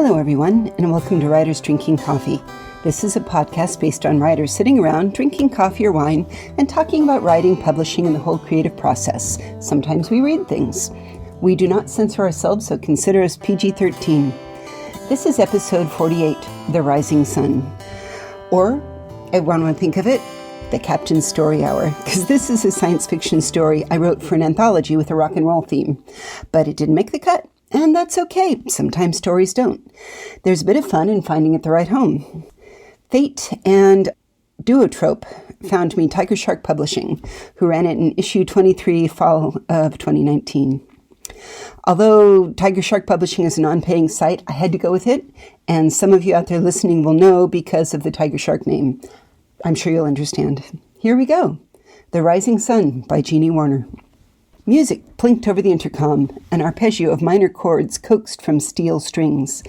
Hello, everyone, and welcome to Writers Drinking Coffee. This is a podcast based on writers sitting around, drinking coffee or wine, and talking about writing, publishing, and the whole creative process. Sometimes we read things. We do not censor ourselves, so consider us PG-13. This is episode 48, The Rising Sun. Or, I want to think of it, The Captain's Story Hour, because this is a science fiction story I wrote for an anthology with a rock and roll theme. But it didn't make the cut. And that's okay. Sometimes stories don't. There's a bit of fun in finding it the right home. Fate and Duotrope found me Tiger Shark Publishing, who ran it in issue 23, fall of 2019. Although Tiger Shark Publishing is a non-paying site, I had to go with it, and some of you out there listening will know because of the Tiger Shark name. I'm sure you'll understand. Here we go. The Rising Sun by Jeannie Warner. Music plinked over the intercom, an arpeggio of minor chords coaxed from steel strings.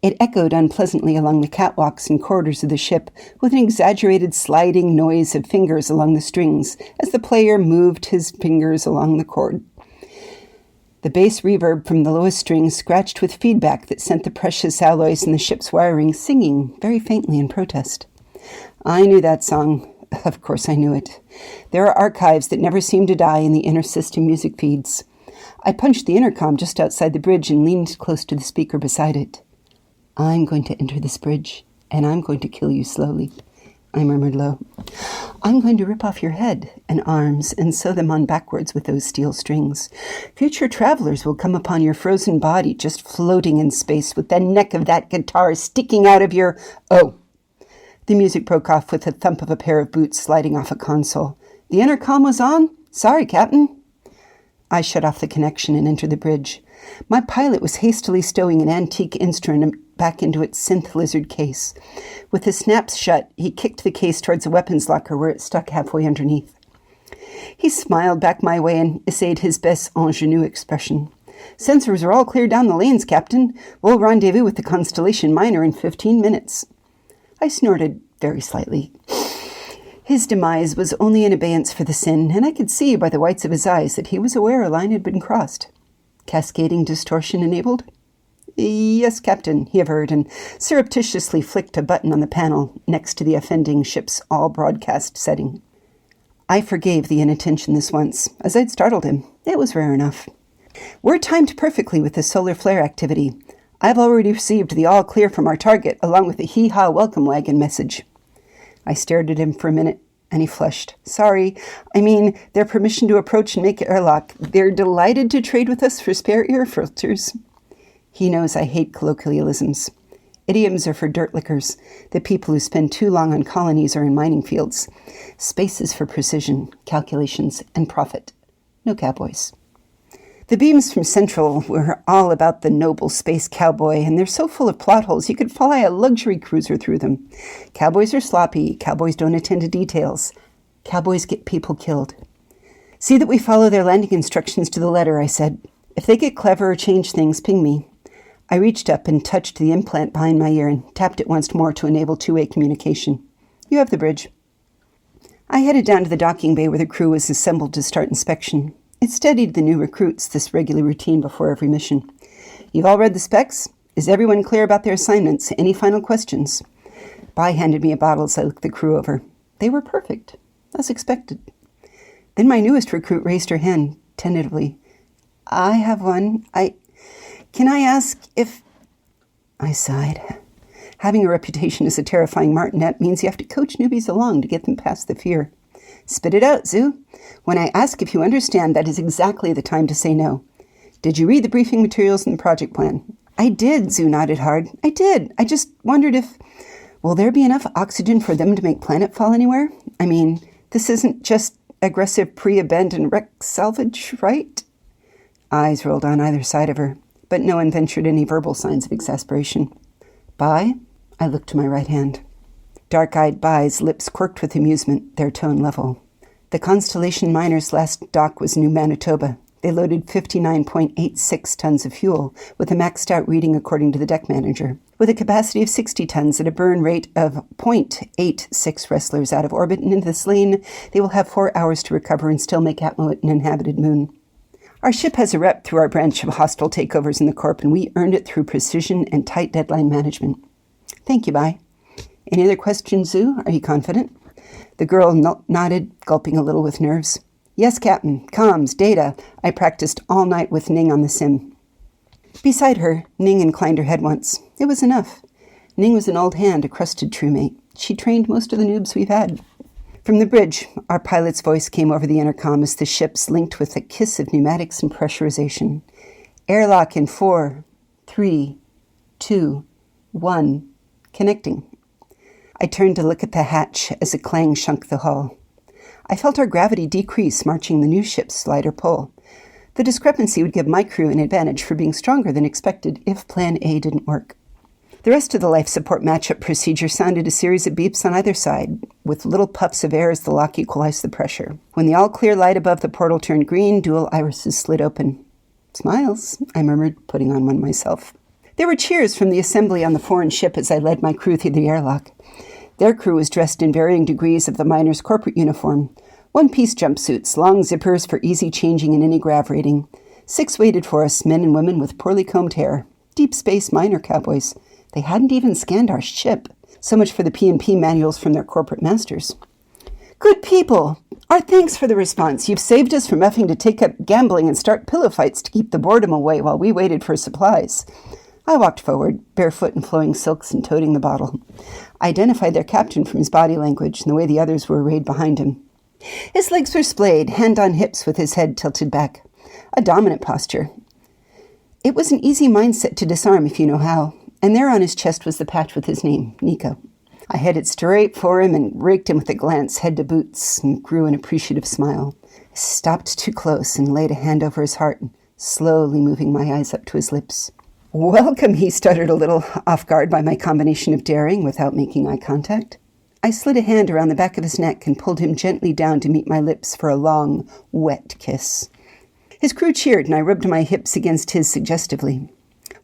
It echoed unpleasantly along the catwalks and corridors of the ship with an exaggerated sliding noise of fingers along the strings as the player moved his fingers along the chord. The bass reverb from the lowest string scratched with feedback that sent the precious alloys in the ship's wiring singing very faintly in protest. I knew that song. Of course I knew it. There are archives that never seem to die in the inner system music feeds. I punched the intercom just outside the bridge and leaned close to the speaker beside it. "I'm going to enter this bridge, and I'm going to kill you slowly," I murmured low. "I'm going to rip off your head and arms and sew them on backwards with those steel strings. Future travelers will come upon your frozen body just floating in space with the neck of that guitar sticking out of your... Oh!" The music broke off with the thump of a pair of boots sliding off a console. "The intercom was on? Sorry, Captain." I shut off the connection and entered the bridge. My pilot was hastily stowing an antique instrument back into its synth lizard case. With the snaps shut, he kicked the case towards a weapons locker where it stuck halfway underneath. He smiled back my way and essayed his best ingenue expression. "Sensors are all clear down the lanes, Captain. We'll rendezvous with the Constellation Miner in 15 minutes. I snorted very slightly. His demise was only an abeyance for the sin, and I could see by the whites of his eyes that he was aware a line had been crossed. Cascading distortion enabled? "Yes, Captain," he averred, and surreptitiously flicked a button on the panel next to the offending ship's all-broadcast setting. I forgave the inattention this once, as I'd startled him. It was rare enough. "We're timed perfectly with the solar flare activity. I've already received the all-clear from our target, along with the hee-haw welcome wagon message." I stared at him for a minute, and he flushed. "Sorry, I mean, their permission to approach and make airlock. They're delighted to trade with us for spare ear filters." He knows I hate colloquialisms. Idioms are for dirt lickers, the people who spend too long on colonies or in mining fields. Space is for precision, calculations, and profit. No cowboys. The beams from Central were all about the noble space cowboy, and they're so full of plot holes you could fly a luxury cruiser through them. Cowboys are sloppy. Cowboys don't attend to details. Cowboys get people killed. "See that we follow their landing instructions to the letter," I said. "If they get clever or change things, ping me." I reached up and touched the implant behind my ear and tapped it once more to enable two-way communication. "You have the bridge." I headed down to the docking bay where the crew was assembled to start inspection. It steadied the new recruits, this regular routine before every mission. "You've all read the specs? Is everyone clear about their assignments? Any final questions?" Bai handed me a bottle as I looked the crew over. They were perfect, as expected. Then my newest recruit raised her hand, tentatively. "I have one. Can I ask if..." I sighed. Having a reputation as a terrifying martinet means you have to coach newbies along to get them past the fear. "Spit it out, Zoo. When I ask if you understand, that is exactly the time to say no. Did you read the briefing materials and the project plan?" "I did," Zoo nodded hard. "I did. I just wondered if... Will there be enough oxygen for them to make planetfall anywhere? I mean, this isn't just aggressive pre-abandoned wreck salvage, right?" Eyes rolled on either side of her, but no one ventured any verbal signs of exasperation. "Bai?" I looked to my right hand. Dark-eyed Bai's lips quirked with amusement, their tone level. "The Constellation Miner's last dock was New Manitoba. They loaded 59.86 tons of fuel, with a maxed-out reading according to the deck manager. With a capacity of 60 tons at a burn rate of 0.86 wrestlers out of orbit and into the lane, they will have 4 hours to recover and still make Atmo an inhabited moon." Our ship has a rep through our branch of hostile takeovers in the Corp, and we earned it through precision and tight deadline management. Thank you, bye. Any other questions, Zoo? Are you confident? The girl nodded, gulping a little with nerves. Yes, Captain. Comms, data. I practiced all night with Ning on the sim. Beside her, Ning inclined her head once. It was enough. Ning was an old hand, a crusted crewmate. She trained most of the noobs we've had. From the bridge, our pilot's voice came over the intercom as the ships linked with a kiss of pneumatics and pressurization. Airlock in 4, 3, 2, 1. Connecting. I turned to look at the hatch as a clang shook the hull. I felt our gravity decrease, marching the new ship's slider pull. The discrepancy would give my crew an advantage for being stronger than expected if Plan A didn't work. The rest of the life support matchup procedure sounded a series of beeps on either side, with little puffs of air as the lock equalized the pressure. When the all-clear light above the portal turned green, dual irises slid open. Smiles, I murmured, putting on one myself. There were cheers from the assembly on the foreign ship as I led my crew through the airlock. Their crew was dressed in varying degrees of the miner's corporate uniform. One-piece jumpsuits, long zippers for easy changing in any grav rating. 6 waited for us, men and women with poorly combed hair. Deep space miner cowboys. They hadn't even scanned our ship. So much for the P&P manuals from their corporate masters. Good people! Our thanks for the response. You've saved us from having to take up gambling and start pillow fights to keep the boredom away while we waited for supplies. I walked forward, barefoot in flowing silks and toting the bottle. I identified their captain from his body language and the way the others were arrayed behind him. His legs were splayed, hand on hips with his head tilted back. A dominant posture. It was an easy mindset to disarm if you know how, and there on his chest was the patch with his name, Nico. I headed straight for him and raked him with a glance, head to boots, and grew an appreciative smile. I stopped too close and laid a hand over his heart, slowly moving my eyes up to his lips. Welcome, he stuttered a little, off guard by my combination of daring without making eye contact. I slid a hand around the back of his neck and pulled him gently down to meet my lips for a long, wet kiss. His crew cheered, and I rubbed my hips against his suggestively.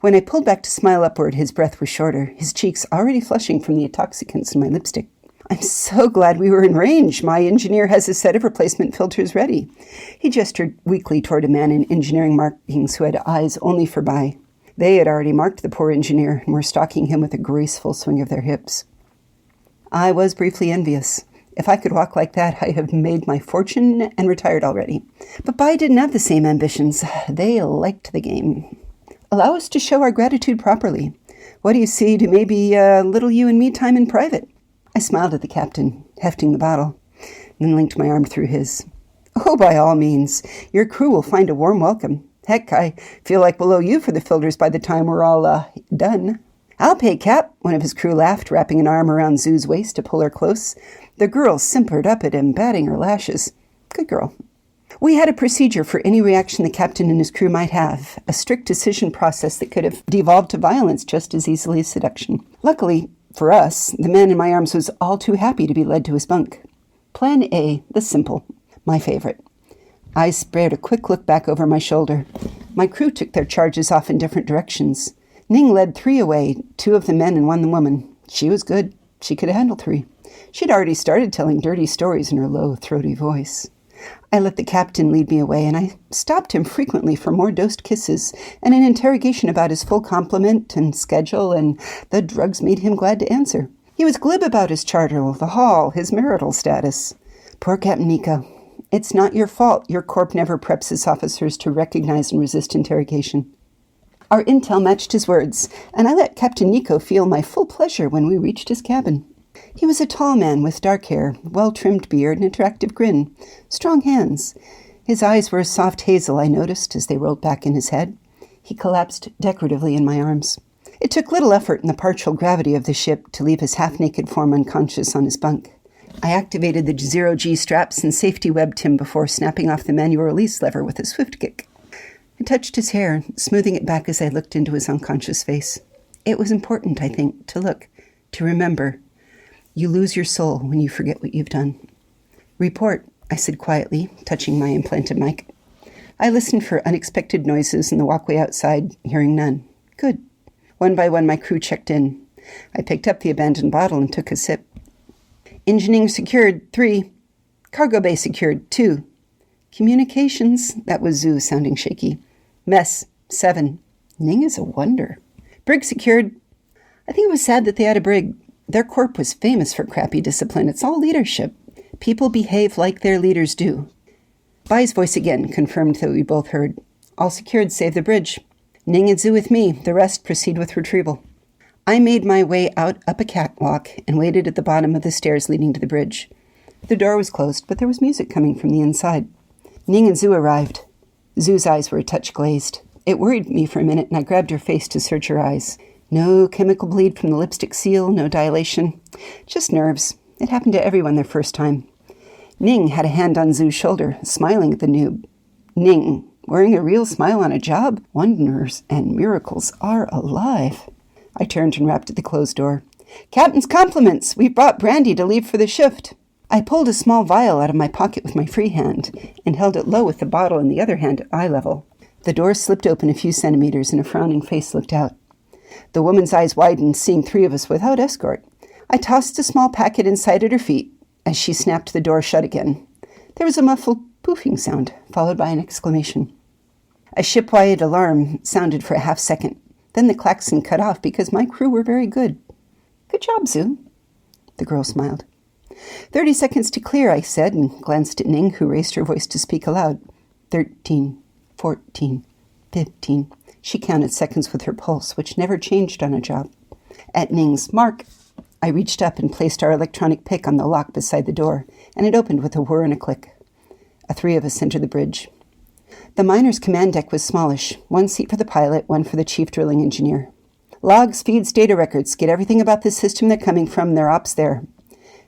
When I pulled back to smile upward, his breath was shorter, his cheeks already flushing from the intoxicants in my lipstick. I'm so glad we were in range. My engineer has a set of replacement filters ready. He gestured weakly toward a man in engineering markings who had eyes only for Bai. They had already marked the poor engineer and were stalking him with a graceful swing of their hips. I was briefly envious. If I could walk like that, I have made my fortune and retired already. But Bai didn't have the same ambitions. They liked the game. Allow us to show our gratitude properly. What do you see to maybe a little you and me time in private? I smiled at the captain, hefting the bottle, then linked my arm through his. Oh, by all means. Your crew will find a warm welcome. Heck, I feel like we'll owe you for the filters by the time we're all, done. I'll pay, Cap, one of his crew laughed, wrapping an arm around Zoo's waist to pull her close. The girl simpered up at him, batting her lashes. Good girl. We had a procedure for any reaction the captain and his crew might have, a strict decision process that could have devolved to violence just as easily as seduction. Luckily, for us, the man in my arms was all too happy to be led to his bunk. Plan A, the simple, my favorite. I spared a quick look back over my shoulder. My crew took their charges off in different directions. Ning led 3 away, 2 of the men and 1 the woman. She was good. She could handle 3. She'd already started telling dirty stories in her low, throaty voice. I let the captain lead me away, and I stopped him frequently for more dosed kisses and an interrogation about his full complement and schedule, and the drugs made him glad to answer. He was glib about his charter, the hall, his marital status. Poor Captain Nico. It's not your fault your corp never preps its officers to recognize and resist interrogation. Our intel matched his words, and I let Captain Nico feel my full pleasure when we reached his cabin. He was a tall man with dark hair, well-trimmed beard, and an attractive grin. Strong hands. His eyes were a soft hazel, I noticed, as they rolled back in his head. He collapsed decoratively in my arms. It took little effort in the partial gravity of the ship to leave his half-naked form unconscious on his bunk. I activated the 0G straps and safety-webbed him before snapping off the manual release lever with a swift kick. I touched his hair, smoothing it back as I looked into his unconscious face. It was important, I think, to look, to remember. You lose your soul when you forget what you've done. Report, I said quietly, touching my implanted mic. I listened for unexpected noises in the walkway outside, hearing none. Good. One by one, my crew checked in. I picked up the abandoned bottle and took a sip. Engineering secured, 3. Cargo bay secured, 2. Communications, that was Zhu sounding shaky. Mess, 7. Ning is a wonder. Brig secured. I think it was sad that they had a brig. Their corp was famous for crappy discipline. It's all leadership. People behave like their leaders do. Bai's voice again confirmed that we both heard. All secured, save the bridge. Ning and Zhu with me. The rest proceed with retrieval. I made my way out up a catwalk and waited at the bottom of the stairs leading to the bridge. The door was closed, but there was music coming from the inside. Ning and Zhu arrived. Zhu's eyes were a touch glazed. It worried me for a minute, and I grabbed her face to search her eyes. No chemical bleed from the lipstick seal, no dilation. Just nerves. It happened to everyone their first time. Ning had a hand on Zhu's shoulder, smiling at the noob. Ning, wearing a real smile on a job? Wonders and miracles are alive. I turned and rapped at the closed door. Captain's compliments! We've brought brandy to leave for the shift. I pulled a small vial out of my pocket with my free hand and held it low with the bottle in the other hand at eye level. The door slipped open a few centimeters and a frowning face looked out. The woman's eyes widened, seeing 3 of us without escort. I tossed a small packet inside at her feet as she snapped the door shut again. There was a muffled poofing sound, followed by an exclamation. A shipwide alarm sounded for a half second. Then the klaxon cut off because my crew were very good. Good job, Zhu. The girl smiled. 30 seconds to clear, I said, and glanced at Ning, who raised her voice to speak aloud. 13, 14, 15. She counted seconds with her pulse, which never changed on a job. At Ning's mark, I reached up and placed our electronic pick on the lock beside the door, and it opened with a whir and a click. 3 of us entered the bridge. The miner's command deck was smallish, 1 seat for the pilot, 1 for the chief drilling engineer. Logs, feeds, data records, get everything about the system they're coming from, their ops there.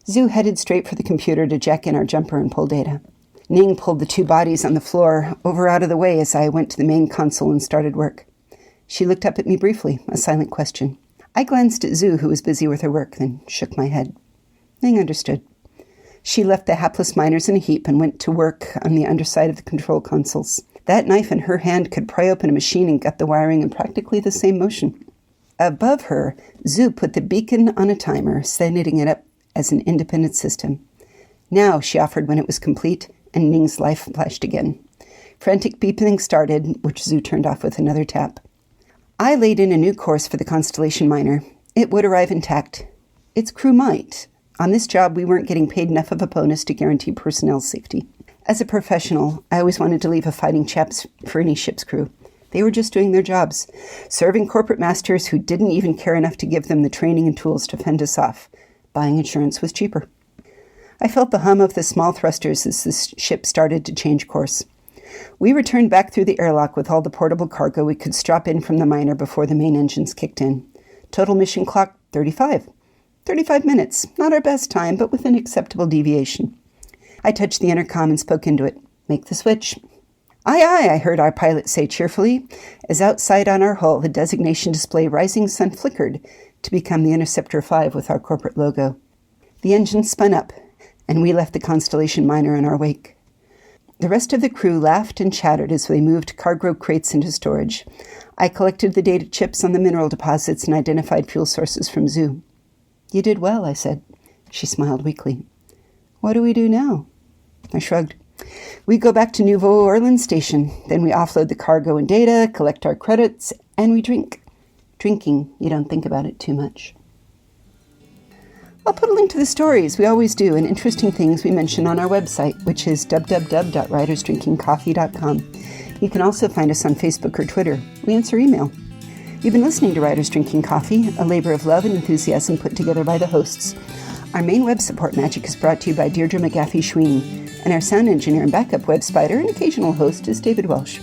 Zhu headed straight for the computer to jack in our jumper and pull data. Ning pulled the 2 bodies on the floor over out of the way as I went to the main console and started work. She looked up at me briefly, a silent question. I glanced at Zhu, who was busy with her work, then shook my head. Ning understood. She left the hapless miners in a heap and went to work on the underside of the control consoles. That knife in her hand could pry open a machine and gut the wiring in practically the same motion. Above her, Zhu put the beacon on a timer, setting it up as an independent system. Now, she offered when it was complete, and Ning's life flashed again. Frantic beeping started, which Zhu turned off with another tap. I laid in a new course for the Constellation miner. It would arrive intact. Its crew might. On this job, we weren't getting paid enough of a bonus to guarantee personnel safety. As a professional, I always wanted to leave a fighting chance for any ship's crew. They were just doing their jobs, serving corporate masters who didn't even care enough to give them the training and tools to fend us off. Buying insurance was cheaper. I felt the hum of the small thrusters as the ship started to change course. We returned back through the airlock with all the portable cargo we could strap in from the miner before the main engines kicked in. Total mission clock, 35. 35 minutes. Not our best time, but with an acceptable deviation. I touched the intercom and spoke into it. Make the switch. Aye, aye, I heard our pilot say cheerfully, as outside on our hull the designation display Rising Sun flickered to become the Interceptor 5 with our corporate logo. The engine spun up, and we left the Constellation miner in our wake. The rest of the crew laughed and chattered as they moved cargo crates into storage. I collected the data chips on the mineral deposits and identified fuel sources from Zhu. You did well, I said. She smiled weakly. What do we do now? I shrugged. We go back to Nouveau Orleans Station. Then we offload the cargo and data, collect our credits, and we drink. Drinking, you don't think about it too much. I'll put a link to the stories, we always do, and interesting things we mention on our website, which is www.writersdrinkingcoffee.com. You can also find us on Facebook or Twitter. We answer email. You've been listening to Writers Drinking Coffee, a labor of love and enthusiasm put together by the hosts. Our main web support magic is brought to you by Deirdre McGaffey-Schween, and our sound engineer and backup web spider and occasional host is David Welsh.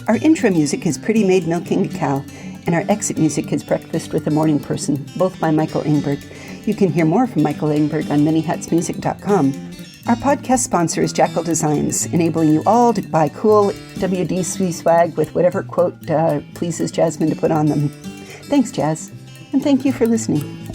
Our intro music is Pretty Maid Milking a Cow, and our exit music is Breakfast with a Morning Person, both by Michael Engberg. You can hear more from Michael Engberg on manyhatsmusic.com. Our podcast sponsor is Jackal Designs, enabling you all to buy cool WDC swag with whatever quote pleases Jasmine to put on them. Thanks, Jazz, and thank you for listening.